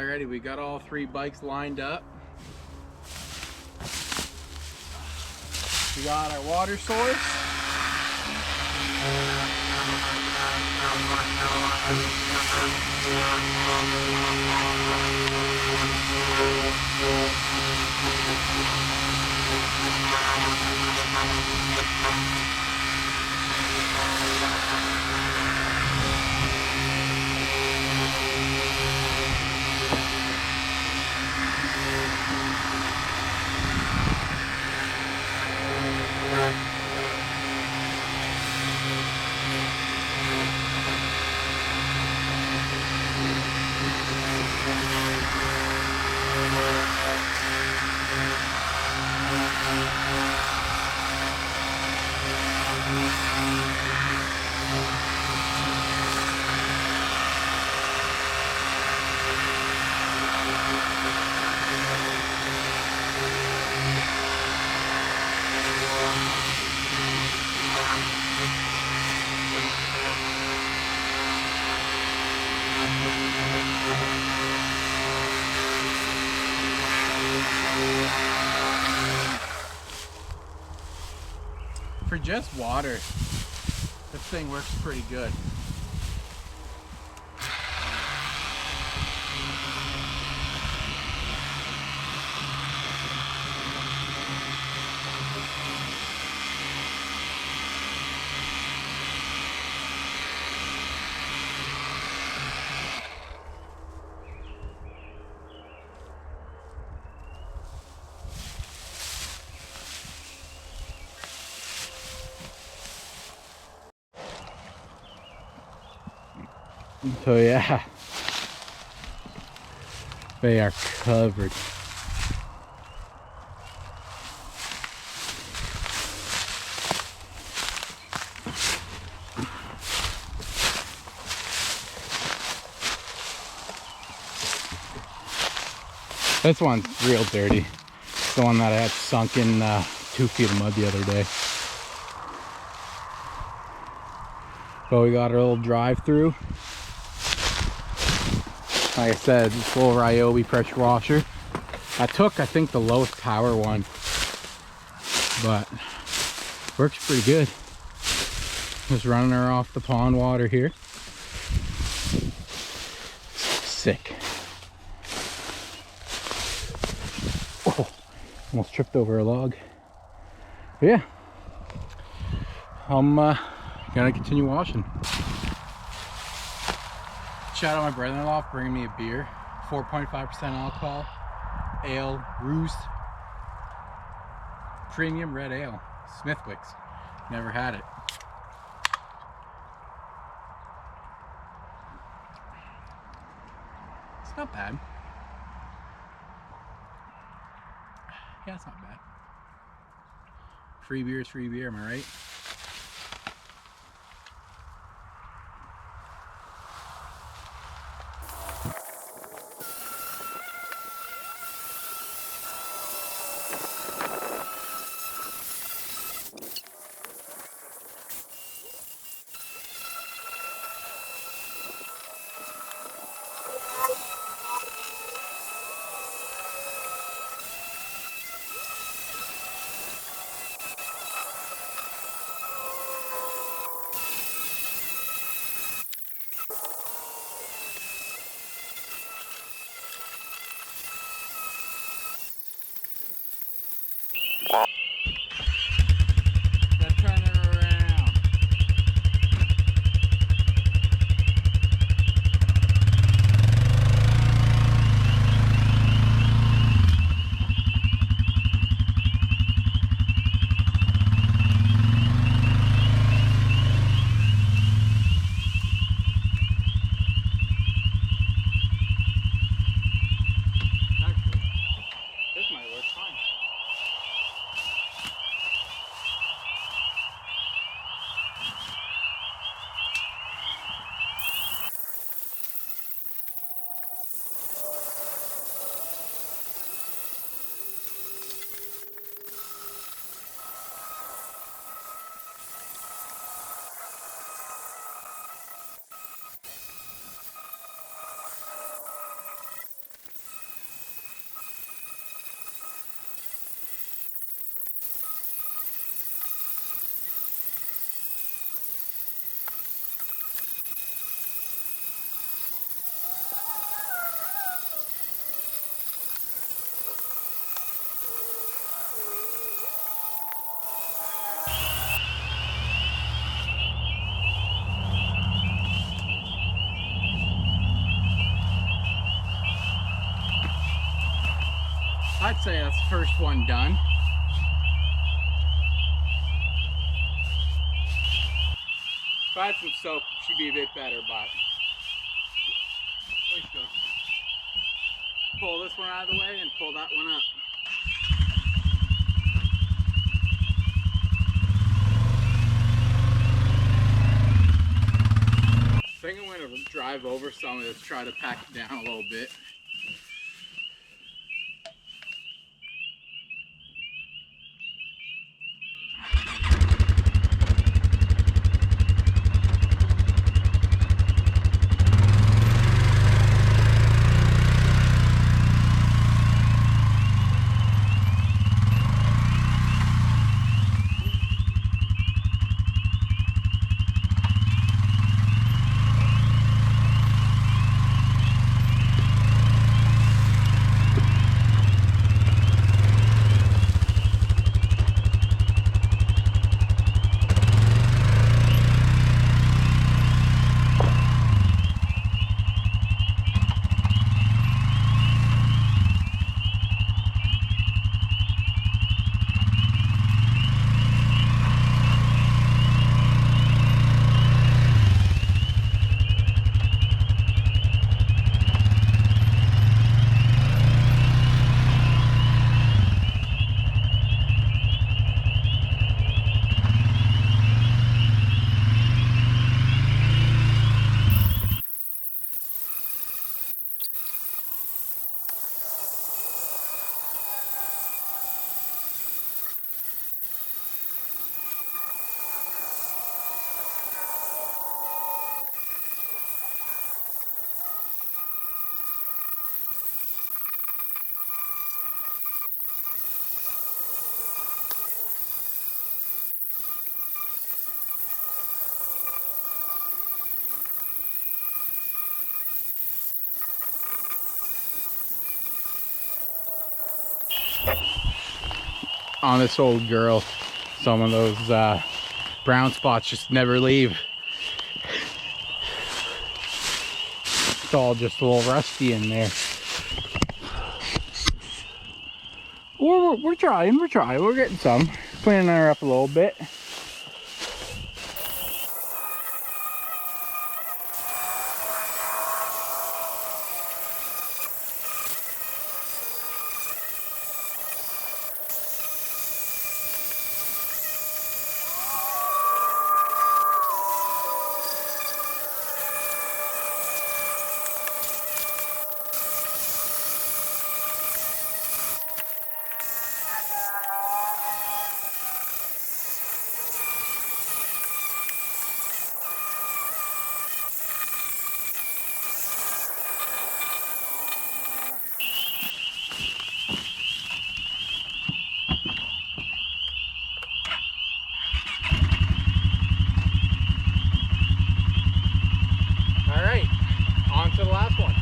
Alrighty, we got all 3 bikes lined up. We got our water source. For just water, this thing works pretty good. So yeah, they are covered. This one's real dirty. It's the one that I had sunk in 2 feet of mud the other day. But we got our little drive-through. Like I said, this little Ryobi pressure washer. I took, I think, the lowest power one, but works pretty good. Just running her off the pond water here. Sick. Oh, almost tripped over a log. But yeah, I'm gonna continue washing. Shout out my brother-in-law for bringing me a beer. 4.5% alcohol. Ale, Roost. Premium red ale. Smithwick's. Never had it. It's not bad. Yeah, it's not bad. Free beer is free beer, am I right? I'd say that's the first one done. If I had some soap, she'd be a bit better, but at least go. Pull this one out of the way and pull that one up. I think I'm going to drive over some of this, try to pack it down a little bit. On this old girl, some of those brown spots just never leave. It's all just a little rusty in there. We're trying, we're getting some. Cleaning her up a little bit. All right, on to the last one.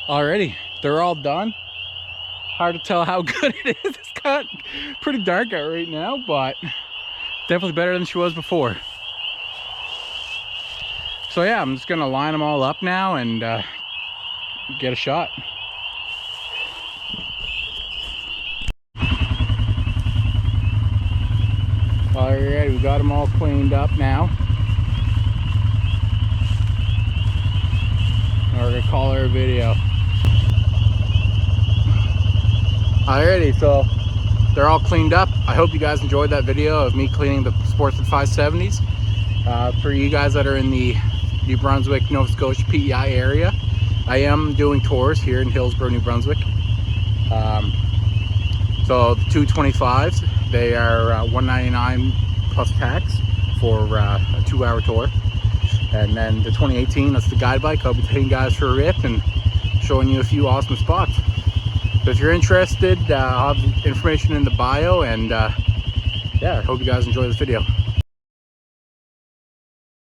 Alrighty, they're all done. Hard to tell how good it is. It's got pretty dark out right now, but definitely better than she was before. So yeah, I'm just gonna line them all up now and get a shot. got them all cleaned up now. We're gonna call her a video. Alrighty, so they're all cleaned up. I hope you guys enjoyed that video of me cleaning the Sportsman 570s. For you guys that are in the New Brunswick, Nova Scotia, PEI area, I am doing tours here in Hillsborough, New Brunswick. So the 225s, they are $199 plus tax for a 2-hour tour. And then the 2018, that's the guide bike. I'll be taking you guys for a rip and showing you a few awesome spots. So if you're interested, I'll have information in the bio, and yeah, I hope you guys enjoy this video.